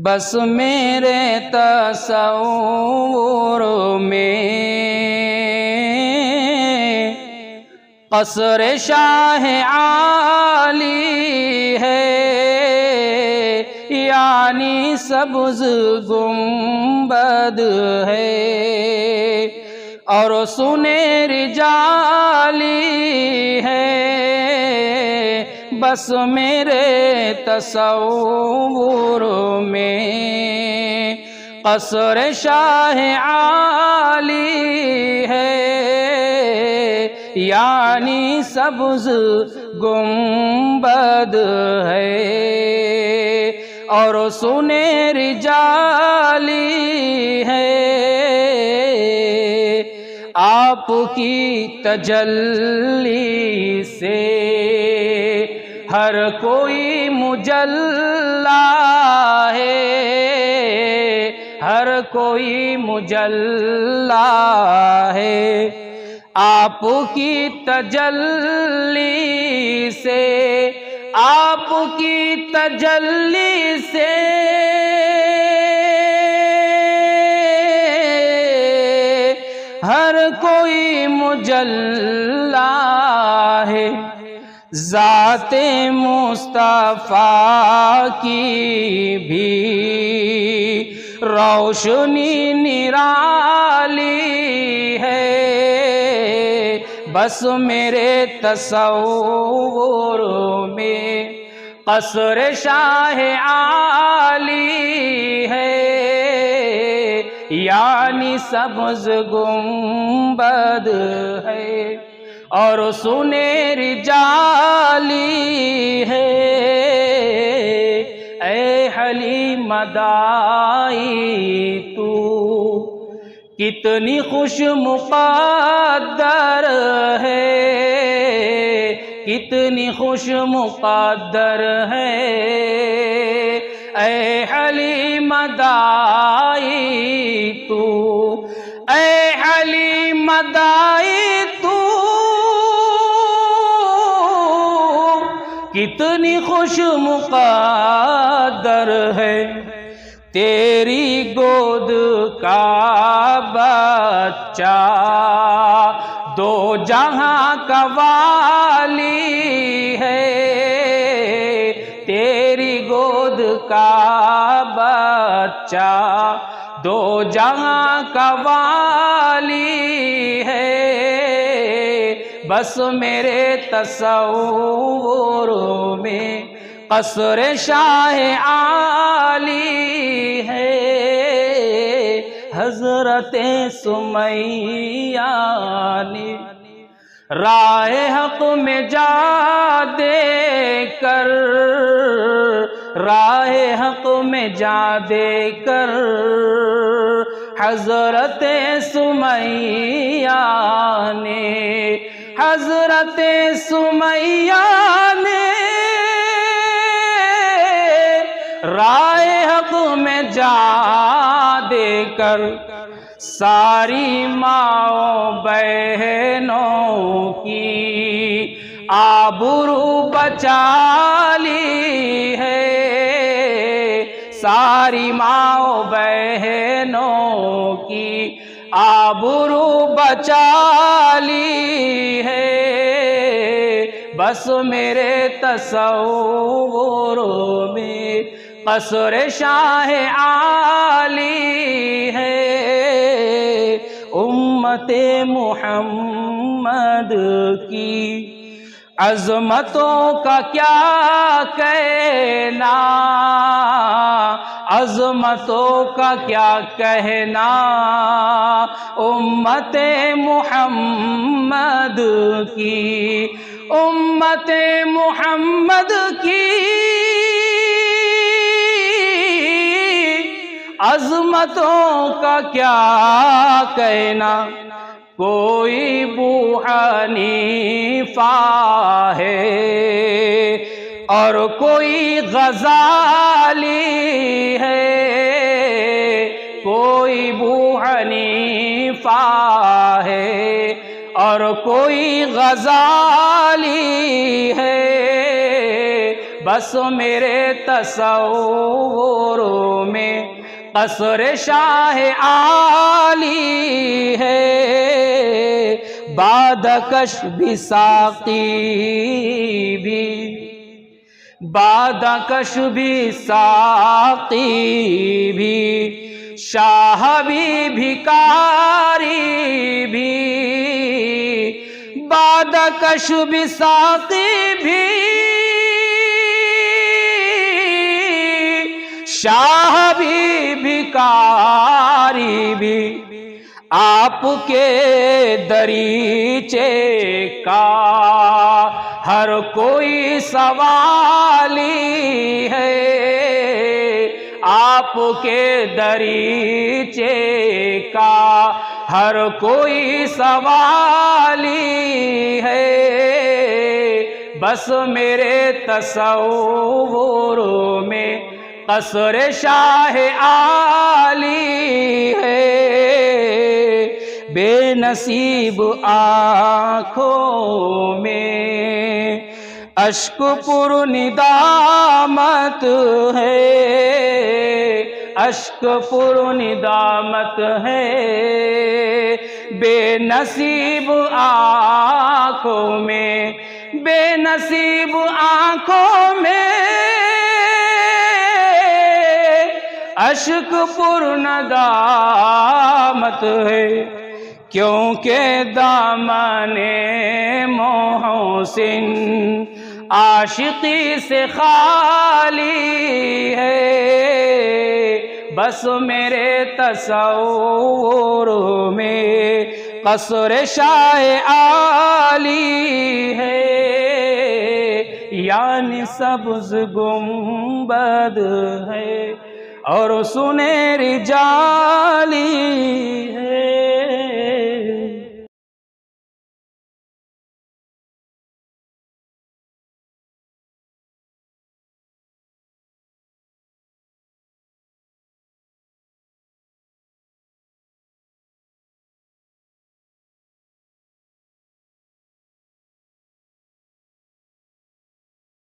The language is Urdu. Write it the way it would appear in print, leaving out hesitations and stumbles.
بس میرے تصور میں قصر شاہ عالی ہے، یعنی سبز گنبد ہے اور سنہری جالی ہے، بس میرے تصور میں قصر شاہ عالی ہے، یعنی سبز گنبد ہے اور سنہری جالی ہے۔ آپ کی تجلی سے ہر کوئی مجلا ہے، ہر کوئی مجلا ہے۔ آپ کی تجلی سے، آپ کی تجلی سے ہر کوئی مجلا ہے۔ ذات مصطفیٰ کی بھی روشنی نرالی ہے، بس میرے تصور میں قصر شاہ عالی ہے، یعنی سبز گنبد ہے اور سنہری جالی ہے۔ اے حلیم دائی تو کتنی خوش مقدر ہے، کتنی خوش مقدر ہے۔ اے حلیم دائی تو، اے حلیم دائی تو کتنی خوش مقدر ہے۔ تیری گود کا بچہ دو جہاں کا والی ہے، تیری گود کا بچہ دو جہاں کا والی ہے، بس میرے تصور میں قصر شاہ عالی ہے۔ حضرت سمیہ نے راہ حق میں جا دے کر، راہ حق میں جا دے کر، حضرت سمیہ نے، حضرت سمیہ نے راہ حق میں جا دے کر ساری ماؤں بہنوں کی آبرو بچا لی ہے، ساری ماؤں بہنوں کی آبرو بچا لی ہے، بس میرے تصور میں قصر شاہ عالی ہے۔ امت محمد کی عظمتوں کا کیا کہنا، عظمتوں کا کیا کہنا، امت محمد کی، امت محمد کی عظمتوں کا کیا کہنا۔ کوئی ابو حنیفہ ہے اور کوئی غزالی ہے، کوئی ابو حنیفہ ہے اور کوئی غزالی ہے، بس میرے تصور میں قصر شاہ عالی ہے، بادکش بھی ساقی بھی، بادکش بھی ساقی بھی، شاہ بھی بھکاری بھی، بادکش بھی ساقی بھی، شاہ بھی بھکاری بھی، آپ کے دریچے کا ہر کوئی سوالی ہے، آپ کے دریچے کا ہر کوئی سوالی ہے، بس میرے تصور میں قصر شاہ عالی ہے، بے نصیب آنکھوں میں اشک پر ندامت ہے، اشک پر ندامت ہے، بے نصیب آنکھوں میں، بے نصیب آنکھوں میں اشک پر ندامت ہے، کیونکہ دامن محسن عاشقی سے خالی ہے، بس میرے تصور میں قصر شاہ عالی ہے، یعنی سبز گنبد ہے اور سنہری جالی ہے۔